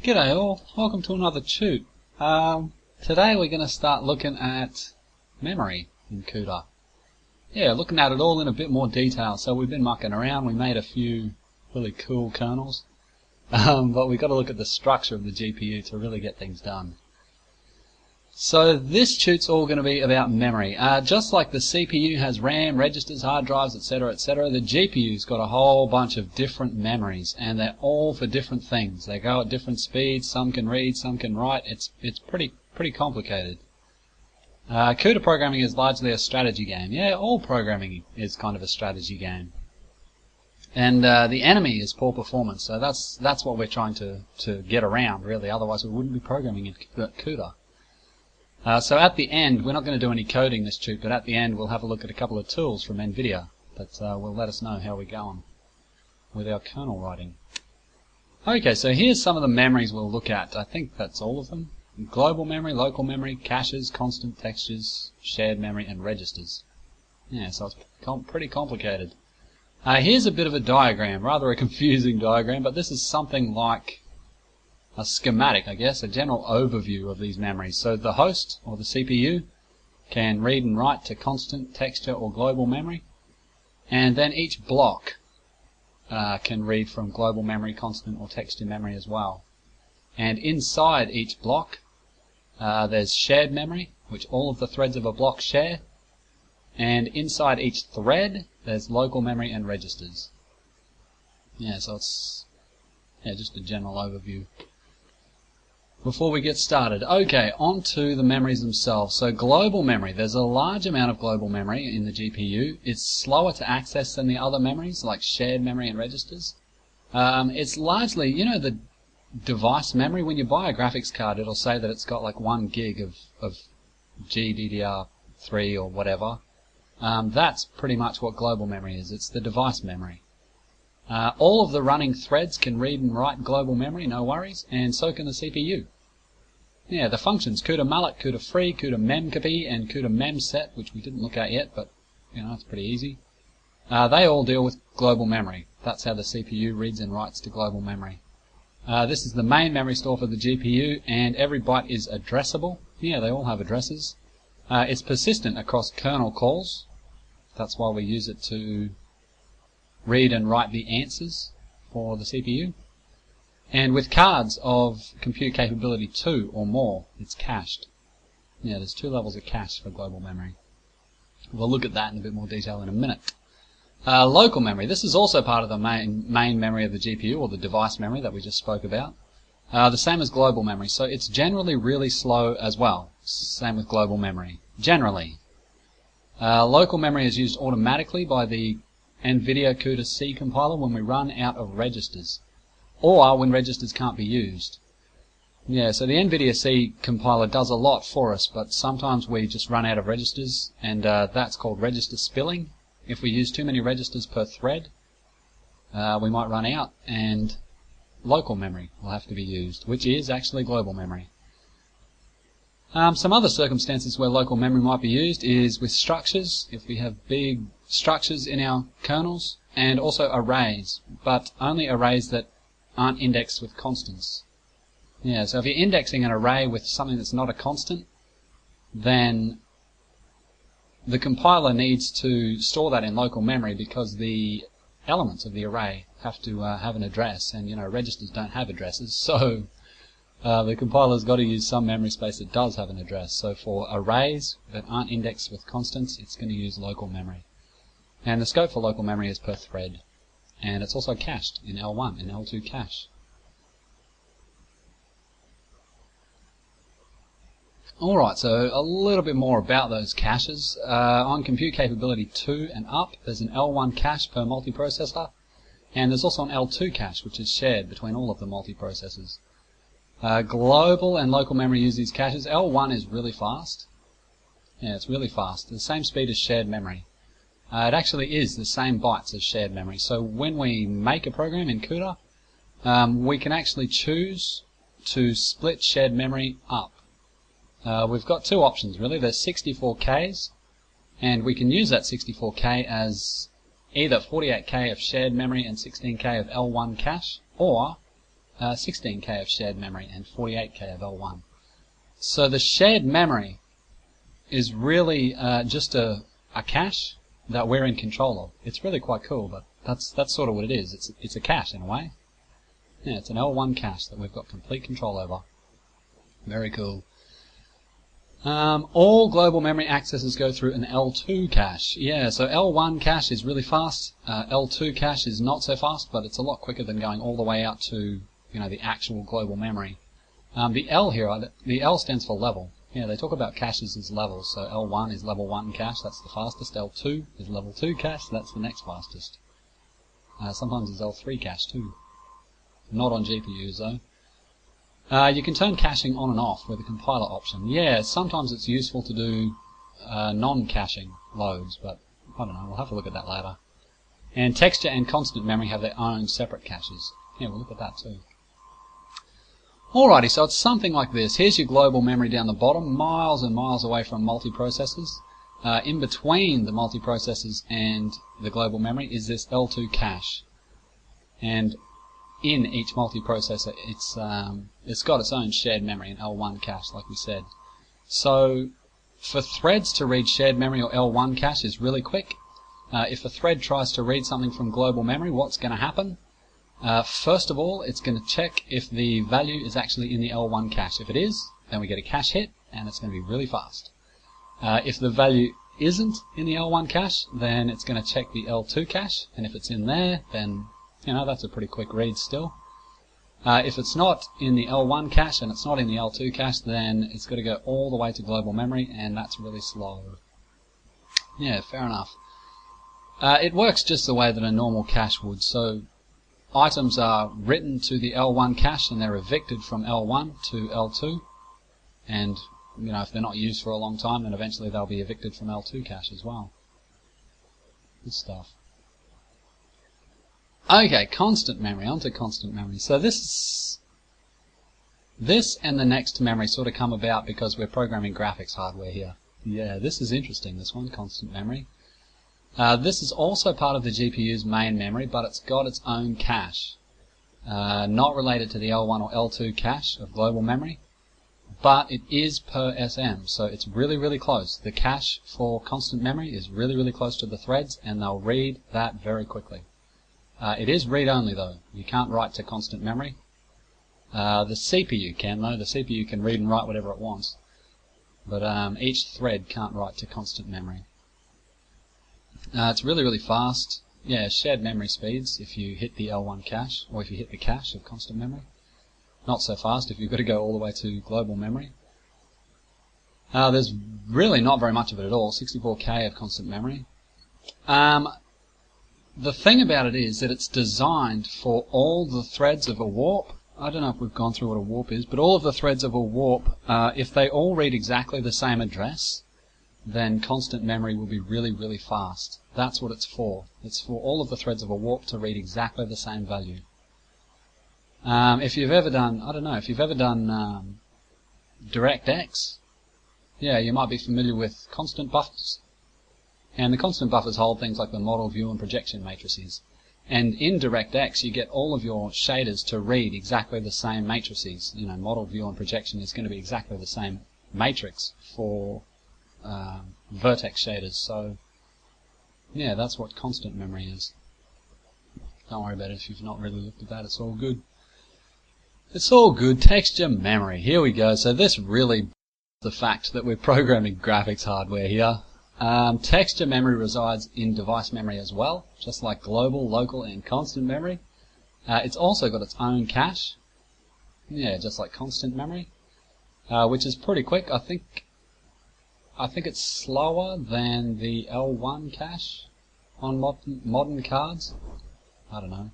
G'day all, welcome to another tute. Today we're going to start looking at memory in CUDA. Yeah, looking at it all in a bit more detail. So we've been mucking around, we made a few really cool kernels, but we've got to look at the structure of the GPU to really get things done. So this tute's all going to be about memory. Just like the CPU has RAM, registers, hard drives, etc., the GPU's got a whole bunch of different memories, and they're all for different things. They go at different speeds. Some can read, some can write. It's pretty complicated. CUDA programming is largely a strategy game. Yeah, all programming is kind of a strategy game. And the enemy is poor performance. So that's what we're trying to get around, really. Otherwise, we wouldn't be programming in CUDA. So at the end, we're not going to do any coding this tute, but at the end we'll have a look at a couple of tools from NVidia that will let us know how we're going with our kernel writing. Okay, so here's some of the memories we'll look at. I think that's all of them. Global memory, local memory, caches, constant textures, shared memory, and registers. Yeah, so it's pretty complicated. Here's a bit of a diagram, rather a confusing diagram, but this is something like a schematic, I guess, a general overview of these memories. So the host, or the CPU, can read and write to constant, texture, or global memory. And then each block can read from global memory, constant, or texture memory as well. And inside each block, there's shared memory, which all of the threads of a block share. And inside each thread, there's local memory and registers. Yeah, so it's just a general overview. Before we get started, okay, on to the memories themselves. So global memory, there's a large amount of global memory in the GPU. It's slower to access than the other memories, like shared memory and registers. It's largely, the device memory. When you buy a graphics card, it'll say that it's got like 1 gig of GDDR3 or whatever. That's pretty much what global memory is. It's the device memory. All of the running threads can read and write global memory, no worries, and so can the CPU. Yeah, the functions, CUDA malloc, CUDA free, CUDA memcopy, and CUDA memset, which we didn't look at yet, but it's pretty easy. They all deal with global memory. That's how the CPU reads and writes to global memory. This is the main memory store for the GPU, and every byte is addressable. Yeah, they all have addresses. It's persistent across kernel calls. That's why we use it to read and write the answers for the CPU. And with cards of compute capability 2 or more, it's cached. Yeah, there's 2 levels of cache for global memory. We'll look at that in a bit more detail in a minute. Local memory, this is also part of the main memory of the GPU, or the device memory that we just spoke about. The same as global memory, so it's generally really slow as well. Same with global memory, generally. Local memory is used automatically by the NVidia CUDA C compiler when we run out of registers, or when registers can't be used. Yeah, so the NVidia C compiler does a lot for us, but sometimes we just run out of registers, and that's called register spilling. If we use too many registers per thread, we might run out, and local memory will have to be used, which is actually global memory. Some other circumstances where local memory might be used is with structures, if we have big structures in our kernels, and also arrays, but only arrays that aren't indexed with constants. Yeah, so if you're indexing an array with something that's not a constant, then the compiler needs to store that in local memory because the elements of the array have to have an address, and registers don't have addresses, so the compiler's got to use some memory space that does have an address. So for arrays that aren't indexed with constants, it's going to use local memory. And the scope for local memory is per thread. And it's also cached in L1 and L2 cache. Alright, so a little bit more about those caches. On compute capability 2 and up, there's an L1 cache per multiprocessor. And there's also an L2 cache, which is shared between all of the multiprocessors. Global and local memory use these caches. L1 is really fast. Yeah, it's really fast. The same speed as shared memory. It actually is the same bytes as shared memory. So when we make a program in CUDA, we can actually choose to split shared memory up. We've got 2 options really. There's 64Ks, and we can use that 64K as either 48K of shared memory and 16K of L1 cache, or 16K of shared memory and 48K of L1. So the shared memory is really just a cache that we're in control of. It's really quite cool, but that's sort of what it is. It's a cache in a way. Yeah, it's an L1 cache that we've got complete control over. Very cool. All global memory accesses go through an L2 cache. Yeah, so L1 cache is really fast. L2 cache is not so fast, but it's a lot quicker than going all the way out to, the actual global memory. The L here, the L stands for level. Yeah, they talk about caches as levels. So L1 is level 1 cache, that's the fastest. L2 is level 2 cache, that's the next fastest. Sometimes it's L3 cache too. Not on GPUs though. You can turn caching on and off with the compiler option. Yeah, sometimes it's useful to do non-caching loads, but I don't know, we'll have a look at that later. And texture and constant memory have their own separate caches. Yeah, we'll look at that too. Alrighty, so it's something like this. Here's your global memory down the bottom, miles and miles away from multiprocessors. In between the multiprocessors and the global memory is this L2 cache. And in each multiprocessor, it's got its own shared memory, an L1 cache, like we said. So for threads to read shared memory or L1 cache is really quick. If a thread tries to read something from global memory, what's going to happen? First of all, it's going to check if the value is actually in the L1 cache. If it is, then we get a cache hit, and it's going to be really fast. If the value isn't in the L1 cache, then it's going to check the L2 cache, and if it's in there, then that's a pretty quick read still. If it's not in the L1 cache and it's not in the L2 cache, then it's got to go all the way to global memory, and that's really slow. Yeah, fair enough. It works just the way that a normal cache would. So items are written to the L1 cache and they're evicted from L1 to L2. And, if they're not used for a long time, then eventually they'll be evicted from L2 cache as well. Good stuff. Okay, constant memory. Onto constant memory. So this and the next memory sort of come about because we're programming graphics hardware here. Yeah, this is interesting, this one, constant memory. This is also part of the GPU's main memory, but it's got its own cache. Not related to the L1 or L2 cache of global memory, but it is per SM, so it's really, really close. The cache for constant memory is really, really close to the threads, and they'll read that very quickly. It is read-only though. You can't write to constant memory. The CPU can though. The CPU can read and write whatever it wants. But each thread can't write to constant memory. It's really, really fast. Yeah, shared memory speeds if you hit the L1 cache, or if you hit the cache of constant memory. Not so fast if you've got to go all the way to global memory. There's really not very much of it at all, 64K of constant memory. The thing about it is that it's designed for all the threads of a warp. I don't know if we've gone through what a warp is, but all of the threads of a warp, if they all read exactly the same address, then constant memory will be really, really fast. That's what it's for. It's for all of the threads of a warp to read exactly the same value. If you've ever done, DirectX, yeah, you might be familiar with constant buffers. And the constant buffers hold things like the model, view, and projection matrices. And in DirectX, you get all of your shaders to read exactly the same matrices. Model, view, and projection is going to be exactly the same matrix for vertex shaders. So, yeah, that's what constant memory is. Don't worry about it if you've not really looked at that. It's all good. It's all good. Texture memory. Here we go. So this really the fact that we're programming graphics hardware here. Texture memory resides in device memory as well, just like global, local, and constant memory. It's also got its own cache. Yeah, just like constant memory, which is pretty quick. I think it's slower than the L1 cache on modern cards. I don't know.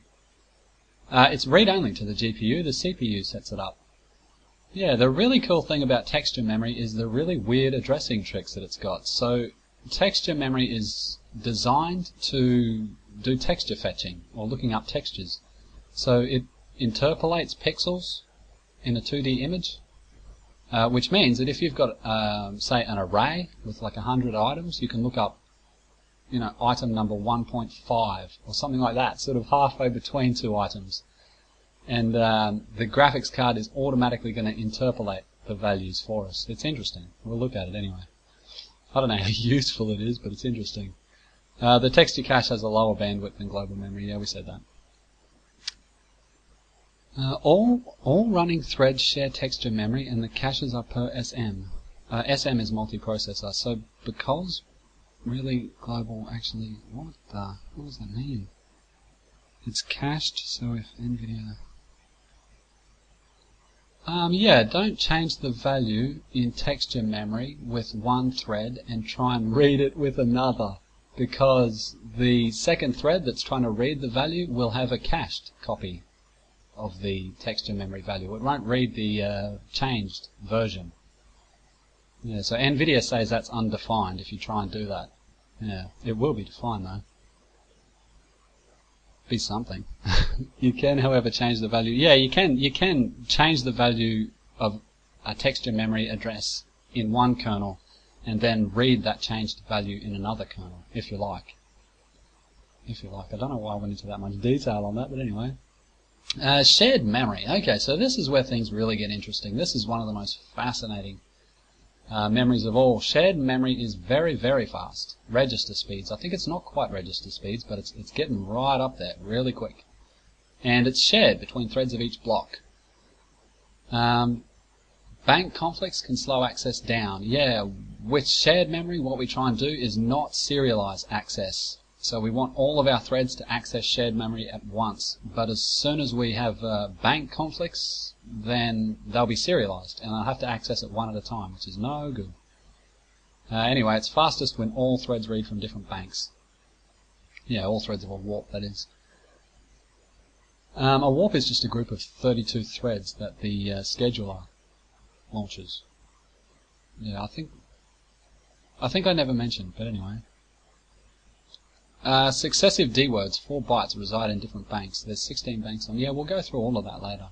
It's read-only to the GPU. The CPU sets it up. Yeah, the really cool thing about texture memory is the really weird addressing tricks that it's got. So texture memory is designed to do texture fetching, or looking up textures. So it interpolates pixels in a 2D image, which means that if you've got, say, an array with like 100 items, you can look up, item number 1.5 or something like that, sort of halfway between two items. and the graphics card is automatically going to interpolate the values for us. It's interesting. We'll look at it anyway. I don't know how useful it is, but it's interesting. The texture cache has a lower bandwidth than global memory. Yeah, we said that. All running threads share texture memory, and the caches are per SM. SM is multiprocessor. So because really global actually, what does that mean? It's cached. So if NVIDIA, yeah, don't change the value in texture memory with one thread and try and read it with another, because the second thread that's trying to read the value will have a cached copy of the texture memory value. It won't read the changed version. Yeah, so NVIDIA says that's undefined if you try and do that. Yeah, it will be defined though. Be something. You can, however, change the value. Yeah, you can change the value of a texture memory address in one kernel and then read that changed value in another kernel, if you like. If you like. I don't know why I went into that much detail on that, but anyway. Shared memory. Okay, so this is where things really get interesting. This is one of the most fascinating memories of all. Shared memory is very, very fast. Register speeds. I think it's not quite register speeds, but it's getting right up there, really quick. And it's shared between threads of each block. Bank conflicts can slow access down. Yeah, with shared memory, what we try and do is not serialize access. So we want all of our threads to access shared memory at once. But as soon as we have bank conflicts, then they'll be serialized, and I'll have to access it one at a time, which is no good. Anyway, it's fastest when all threads read from different banks. Yeah, all threads of a warp, that is. A warp is just a group of 32 threads that the scheduler launches. Yeah, I think I never mentioned, but anyway. Successive D words, 4 bytes, reside in different banks. There's 16 banks on. Yeah, we'll go through all of that later.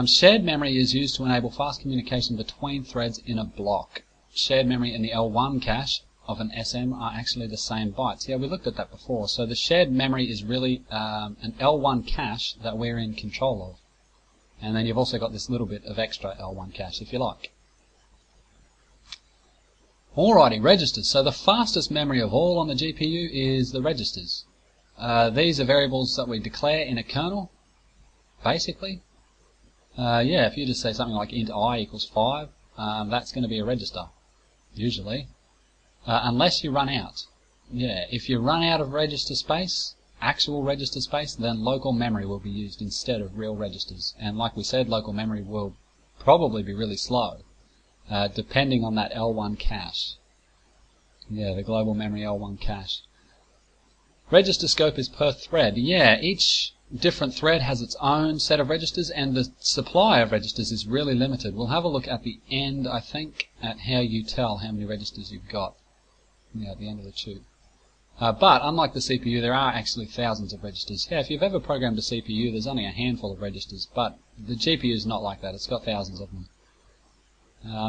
Shared memory is used to enable fast communication between threads in a block. Shared memory and the L1 cache of an SM are actually the same bytes. Yeah, we looked at that before. So the shared memory is really an L1 cache that we're in control of. And then you've also got this little bit of extra L1 cache, if you like. Alrighty, registers. So the fastest memory of all on the GPU is the registers. These are variables that we declare in a kernel, basically. Yeah, if you just say something like int I equals 5, that's going to be a register, usually. Unless you run out. Yeah, if you run out of register space, actual register space, then local memory will be used instead of real registers. And like we said, local memory will probably be really slow, depending on that L1 cache. Yeah, the global memory L1 cache. Register scope is per thread. Yeah, each different thread has its own set of registers, and the supply of registers is really limited. We'll have a look at the end, I think, at how you tell how many registers you've got. Yeah, at the end of the tube. But unlike the CPU, there are actually thousands of registers. Yeah, if you've ever programmed a CPU, there's only a handful of registers, but the GPU is not like that. It's got thousands of them.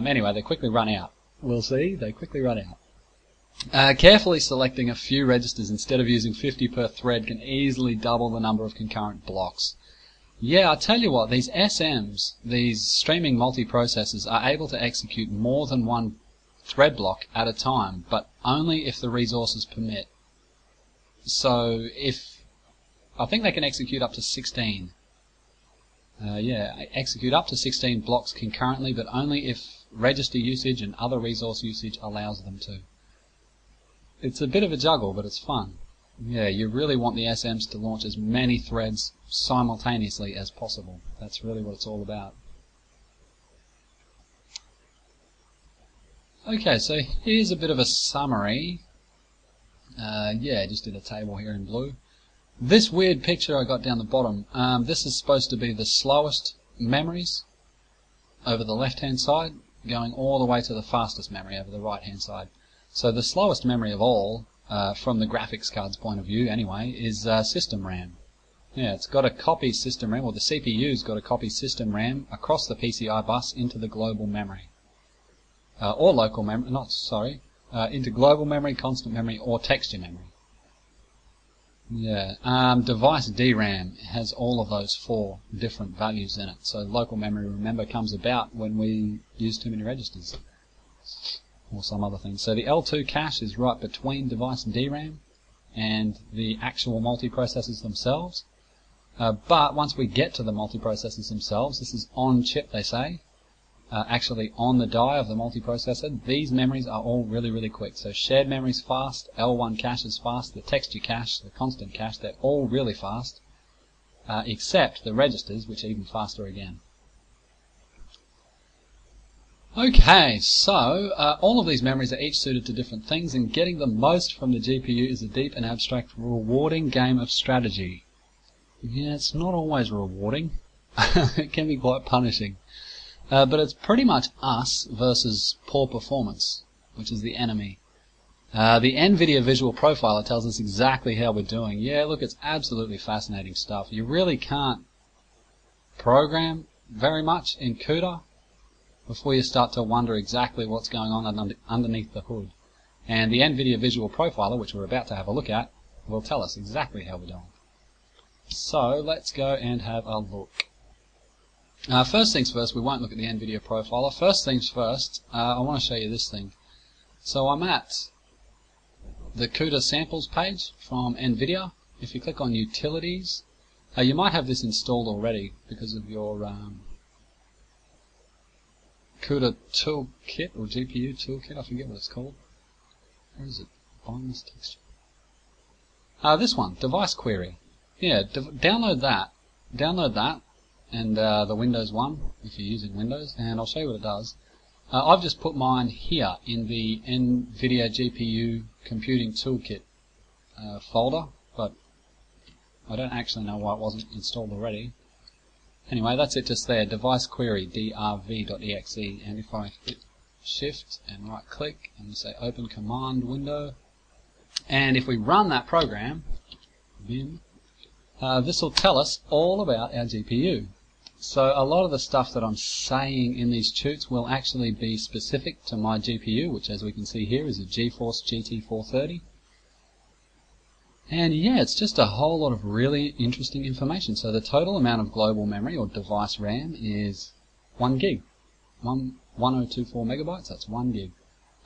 Anyway, they quickly run out. We'll see, they quickly run out. Carefully selecting a few registers instead of using 50 per thread can easily double the number of concurrent blocks. Yeah, I'll tell you what, these SMs, these streaming multiprocessors, are able to execute more than one thread block at a time, but only if the resources permit. So I think they can execute up to 16. Yeah, execute up to 16 blocks concurrently, but only if register usage and other resource usage allows them to. It's a bit of a juggle, but it's fun. Yeah, you really want the SMs to launch as many threads simultaneously as possible. That's really what it's all about. Okay, so here's a bit of a summary. Yeah, just did a table here in blue. This weird picture I got down the bottom, this is supposed to be the slowest memories over the left-hand side, going all the way to the fastest memory over the right-hand side. So the slowest memory of all, from the graphics card's point of view anyway, is system RAM. Yeah, it's got a copy system RAM, or the CPU's got a copy system RAM across the PCI bus into the global memory. Or local memory, into global memory, constant memory, or texture memory. Yeah, device DRAM has all of those 4 different values in it. So local memory, remember, comes about when we use too many registers or some other thing. So the L2 cache is right between device DRAM and the actual multiprocessors themselves. But once we get to the multiprocessors themselves, this is on chip, they say, actually on the die of the multiprocessor, these memories are all really, really quick. So shared memory is fast, L1 cache is fast, the texture cache, the constant cache, they're all really fast, except the registers, which are even faster again. Okay, so all of these memories are each suited to different things, and getting the most from the GPU is a deep and abstract, rewarding game of strategy. Yeah, it's not always rewarding. It can be quite punishing. But it's pretty much us versus poor performance, which is the enemy. The NVidia Visual Profiler tells us exactly how we're doing. Yeah, look, it's absolutely fascinating stuff. You really can't program very much in CUDA before you start to wonder exactly what's going on underneath the hood. And the NVidia Visual Profiler, which we're about to have a look at, will tell us exactly how we're doing. So let's go and have a look. First things first, we won't look at the NVIDIA Profiler. First things first, I want to show you this thing. So I'm at the CUDA samples page from NVIDIA. If you click on Utilities, you might have this installed already because of your CUDA toolkit or GPU toolkit, I forget what it's called. Where is it? Find this texture. This one, device query. Yeah, download that. Download that. And the Windows one, if you're using Windows, and I'll show you what it does. I've just put mine here in the NVIDIA GPU Computing Toolkit folder, but I don't actually know why it wasn't installed already. Anyway, that's it just there, device query, drv.exe, and if I hit Shift and right click and we say open command window, and if we run that program, this will tell us all about our GPU. So a lot of the stuff that I'm saying in these tutes will actually be specific to my GPU, which as we can see here is a GeForce GT 430. And yeah, it's just a whole lot of really interesting information. So the total amount of global memory or device RAM is 1 gig. 1024 megabytes, that's 1 gig.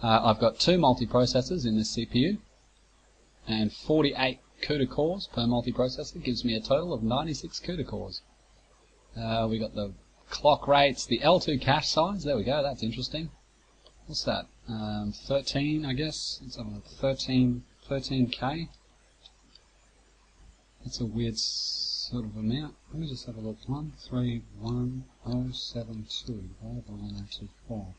I've got 2 multiprocessors in this CPU, and 48 CUDA cores per multiprocessor gives me a total of 96 CUDA cores. We got the clock rates, the L2 cache size, there we go, that's interesting. What's that? 13, I guess. It's 13K. That's a weird sort of amount. Let me just have a look. 131072. 51024.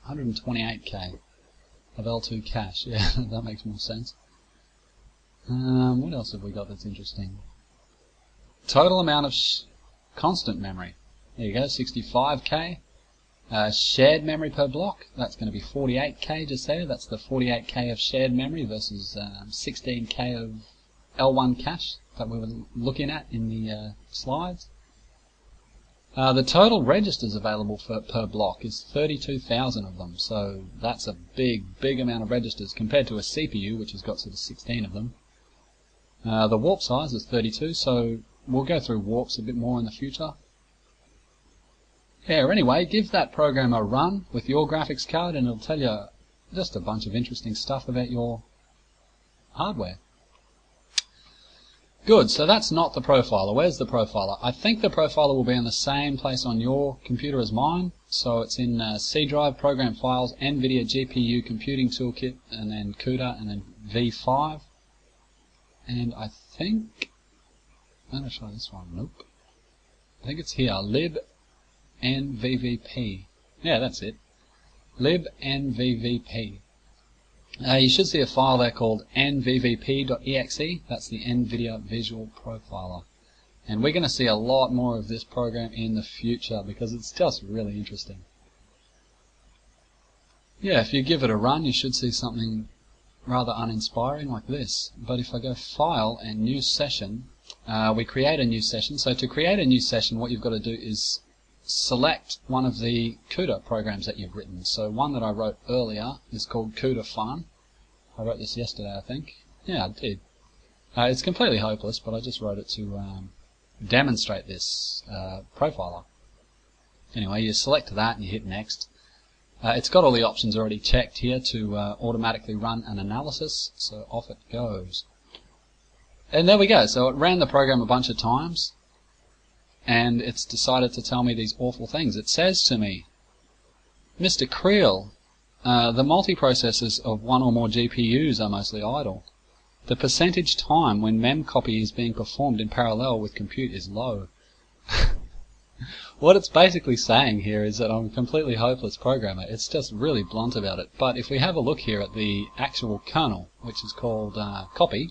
128K of L2 cache. Yeah, that makes more sense. What else have we got that's interesting? Total amount of constant memory. There you go, 65K. Shared memory per block, that's going to be 48K just there. That's the 48K of shared memory versus 16K of L1 cache that we were looking at in the slides. The total registers available per block is 32,000 of them, so that's a big amount of registers compared to a CPU, which has got sort of 16 of them. The warp size is 32, so we'll go through warps a bit more in the future. Yeah, anyway, give that program a run with your graphics card and it'll tell you just a bunch of interesting stuff about your hardware. Good, so that's not the profiler. Where's the profiler? I think the profiler will be in the same place on your computer as mine. So it's in C drive, program files, NVIDIA GPU Computing Toolkit, and then CUDA, and then V5. And I think, I'm going to try this one. Nope. I think it's here, lib NVVP. Yeah, that's it. Lib NVVP. You should see a file there called nvvp.exe. That's the NVIDIA Visual Profiler. And we're going to see a lot more of this program in the future because it's just really interesting. Yeah, if you give it a run, you should see something rather uninspiring like this. But if I go File and New Session, we create a new session. So to create a new session, what you've got to do is select one of the CUDA programs that you've written. So one that I wrote earlier is called CUDA Fun. I wrote this yesterday, I think. Yeah, I did. It's completely hopeless, but I just wrote it to demonstrate this profiler. Anyway, you select that and you hit next. It's got all the options already checked here to automatically run an analysis, so off it goes. And there we go. So it ran the program a bunch of times, and it's decided to tell me these awful things. It says to me, Mr. Creel, the multiprocessors of one or more GPUs are mostly idle. The percentage time when mem copy is being performed in parallel with compute is low. What it's basically saying here is that I'm a completely hopeless programmer. It's just really blunt about it. But if we have a look here at the actual kernel, which is called copy,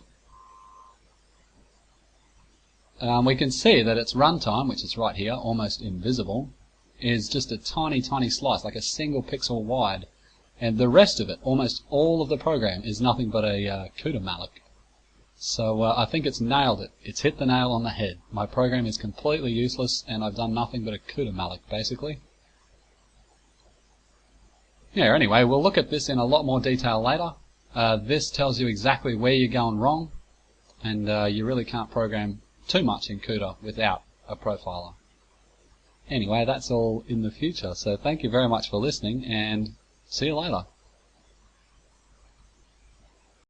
we can see that its runtime, which is right here, almost invisible, is just a tiny, tiny slice, like a single pixel wide. And the rest of it, almost all of the program, is nothing but a CUDA malloc. So I think it's nailed it. It's hit the nail on the head. My program is completely useless, and I've done nothing but a CUDA malloc, basically. Yeah, anyway, we'll look at this in a lot more detail later. This tells you exactly where you're going wrong, and you really can't program too much in CUDA without a profiler. Anyway, that's all in the future, so thank you very much for listening, and see you later.